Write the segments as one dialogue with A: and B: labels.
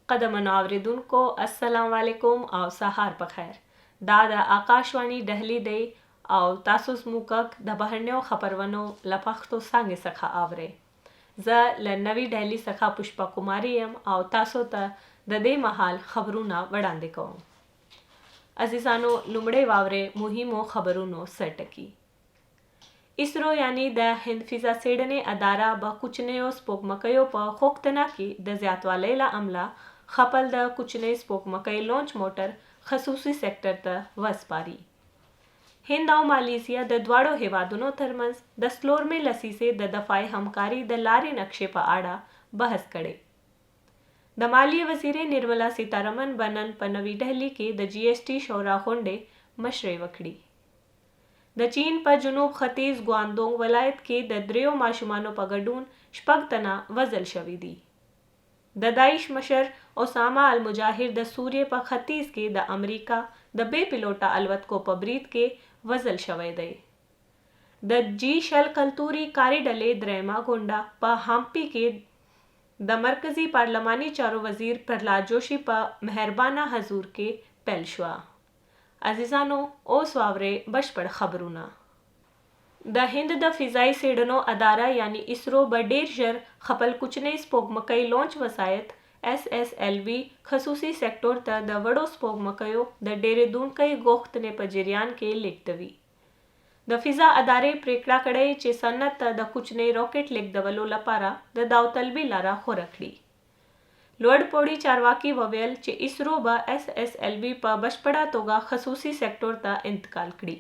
A: कदमन आवरिदुनको अस्सलाम वालेकुम और सहार पखैर दादा आकाशवाणी दहली दे और तासुस मुकक दबहरन्यो खपरवनो लपख्तो सांगे सखा आवरे ज ल नवी दहली सखा पुष्पा कुमारी एम और तासो त ददे महाल खबरूना वडांदे को अजीजानो लुमड़े वावरे मुहिमो खबरूनो सटकी इसरो यानी द हिंद फिजा सेडने अदारा ब कुचनेयो स्पोक मकयो प खोक्तना की द ज्यातवालेला अमला खपल द कुचने स्पोक मकई लॉन्च मोटर खसूसी सेक्टर त वसपारी हिंद और मालेशिया द द्वाड़ो हेवादुनो थर्मस द स्लोर में लसी से द दफाए हमकारी द लारे नक्शे प आड़ा बहस करे द मालिया वजीरे निर्मला सीतारमन बनन प नवी दिल्ली के द जीएसटी शौरा होंडे मशरे वखड़ी द चीन पर जुनूब खतीज ग्वांदोंग वलायत के द द्रियो माशुमानो पगडून शपगतना वजल शवीदी द दाइश मशर ओसामा अल मुजाहिर द सूर्य पर खतीज के द अमरीका द बे पिलोटा अलवत को पब्रीत के वजल शवे दे द जी शल कल्तूरी कारी डले द्रेमा गोंडा प हाम्पी के द मरकजी पार्लिमानी चारो वजीर प्रहलाद जोशी प मेहरबाना हजूर के पेलशवा अजीजानो ओ स्वावरे बशपड़ खबरूना द हिंद द फिजाई सेडनो अदारा यानी इसरो बडेर शर खपल कुचने स्पोक मकई लॉन्च वसायत SSLV खसूसी सेक्टर त द वड़ो स्पोक मकयो द डेरे दून कई गोख्तने पजिरियान के लिखतवी द फिजा अदारे प्रेकड़ा कड़े चे सन्नत त द कुचने रॉकेट लिख दवलो लपारा द दावतलबी लारा खोरखड़ी लोड पोड़ी चारवाकी ववेल चे इसरो ब SSLV प बशपड़ा तोगा खसूसी सेक्टर ता इंतकाल कड़ी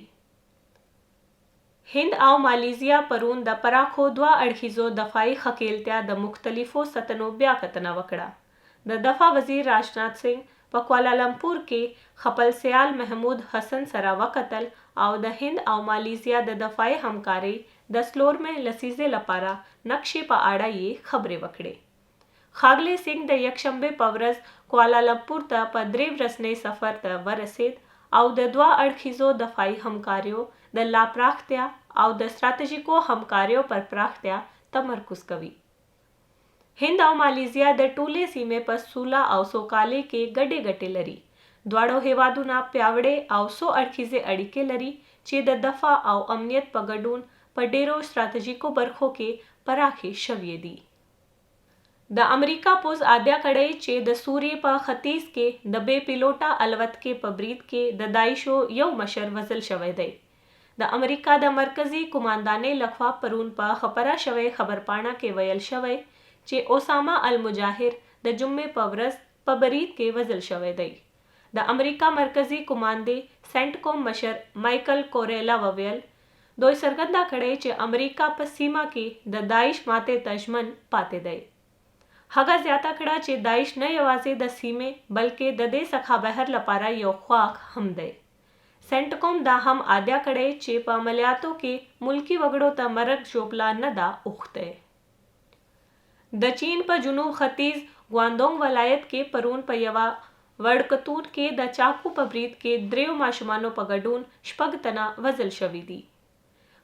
A: हिंद आओ मालेशिया परून द पराखो द्वा अड़खिजो दफाई खकेलत्या द मुख्तलिफो सतनो ब्या कतना वकड़ा द दफा वजीर राजनाथ सिंह प कुआलालंपुर के खपल सयाल महमूद हसन सरावा कतल आओ द हिंद आओ मालेशिया द दफाई हमकारी द स्लोर में लसीजे लपारा नक्शे प आड़ा ये खबरे वकड़े खागले सिंह द यकशंबे पवरस कुआलालंपुर त पद्रेव रसने सफर त वरसेद आउ द द्वा अड़खिजो दफाई हमकार्यो द लाप्राख्त्या आउ द स्ट्रैटेजिको हमकार्यो पर प्राख्त्या तमरकुस कवी हिंद आउ मालेशिया द टूले सीमे पर सूला आउ सोकाले के गडे गटे लरी द्वाड़ो हेवादुना प्यावड़े आउ सो अड़खिजे अड़िके लरी चे द दफा आउ अमनियत पगडून पडेरो स्ट्रैटेजिको बरखो के पराखे शविये दी द अमरीका पोज आद्या कड़े चे द सूर्य प खतीज के द बे पिलोटा अलवत के पब्रीत के द दाइशो यौ मशर वजल शवे दे द अमरीका द मरकजी कुमानदाने लखवा परून प खपरा शवे खबरपाना के वयल शवे चे ओसामा अल मुजाहिर द जुम्मे पवरस पबरीत के वजल शवे दे द अमरीका मरकजी कुमानदे सेंटकोम मशर माइकल कोरेला ववेल दो सरगंदा खड़े चे अमरीका प सीमा के द दाइश माते तजमन पाते दे हगा ज्यादा कड़ा चे दाइश न यवाजे द सीमे बल्कि ददे सखा बहर लपारा यो ख्वाक हम दे सेंटकोम दा हम आद्या कड़े चे पामलियातों के मुल्की वगड़ो त मरक जोपला न दा उखते द चीन पर जुनूब खतीज ग्वांदोंग वलायत के परून पयवा वड़कतून के द चाकू पब्रीत के द्रेव माशुमानो पगडून शपगतना वजल शवीदी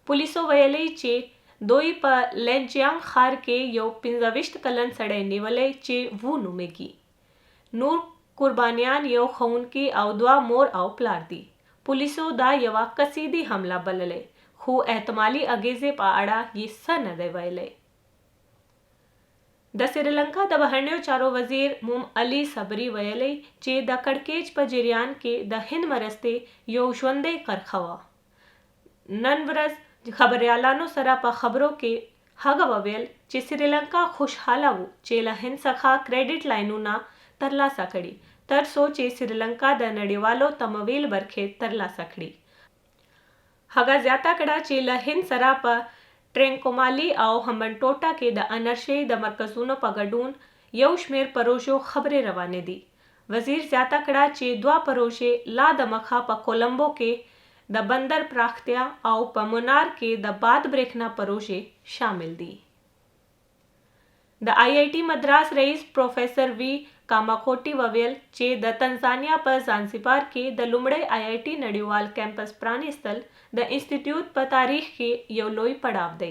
A: पुलिसो वयले चे दोई प लेंजियांग खार के यो पिंजविष्ट कलन सड़े निवले चे वो नुमेगी नूर कुर्बानियान यो खौन की अवद्वा मोर आव प्लारदी पुलिसो दा यवा कसीदी हमला बलले खू एहतमाली अगेजे पाड़ा ये सन दे वैले द श्रीलंका द बहरन्यो चारो वजीर मुम अली सबरी वयले चे द कड़केज पजिरियान के द हिंद मरस्ते यो ज्वंदे करखवा ननवरस खबरयालानो सरा प खबरों के हगा ववेल चे श्रीलंका खुशहालावु चेला हिंद सखा क्रेडिट लाइनू ना तरला सकड़ी तरसो चे श्रीलंका द नड़ीवालो तमवेल बरखे तरला सकड़ी हगा ज्यादा कड़ा चेला हिंद सरा प ट्रेंकोमाली आओ हमन टोटा के द अनर्शे द मरकजूनो पगडून यौशमेर परोशो खबरें रवाने दी वजीर ज्यादा कड़ा चे द्वा परोशे ला द मखा प कोलंबो के द बंदर प्राख्त्या आउ पमुनार के द बाद ब्रेखना परोशे शामिल दी द IIT मद्रास रईस प्रोफेसर वी कामाकोटी ववेल चे द तंजानिया पर जांजिबार के द लुमड़े IIT नड़ीवाल कैंपस प्राणी स्थल द इंस्टीट्यूट पर तारीख के यो लोई पड़ाव दे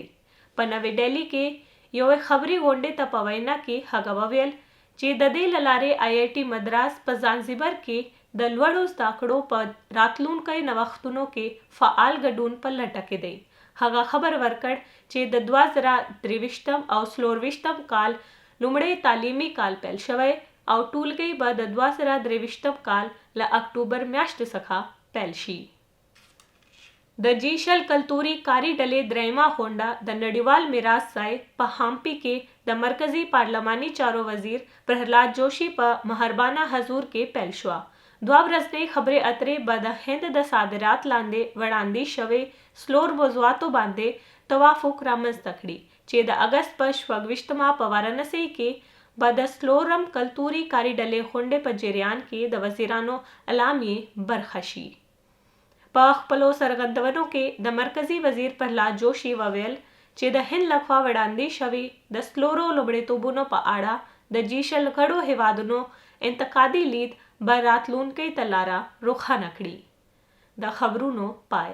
A: प नवी दिल्ली के यो खबरी गोंडे त पवैना के हगा ववेल چې د دې له لارې IIT مدراس په زانزیبر کې د لوړو زده کړو په راتلونکي نوښتونو کې فعال ګډون په لټه کې دی. هغه خبر ورکړ چې د 2023 او 24 کال لومړی تعلیمي کال پیل شوی او ټولګي به د 2023 کال له اکتوبر میاشتې څخه پیل شي. د جیشل کلتوري کاري ډلې درېیمه غونډه د نړیوال میراث ځای په هامپي کې د مرکزي پارلماني چارو وزیر پرهلاد جوشي په مهربانه حضور کې پیل شوه. 2 ورځنۍ خبرې اترې به د هند د صادرات لاندې وړاندې شوې سلور موضوعاتو باندې توافق رامنځته کړي چې د اګست په 24 په وارانسي کې به د سلورم کلتوري کاري ډلې غونډې په جریان کې د وزیرانو اعلامیې برخه شي. په خپلو څرګندونو کې د مرکزي وزیر پرهلاد جوشي وویل چې د هند لخوا وړاندې شوي د سلورو لومړیتوبونو په اړه د جیشل غړو هیوادونو انتقادي لید به راتلونکي ته لاره روښانه کړي. د خبرونو پای.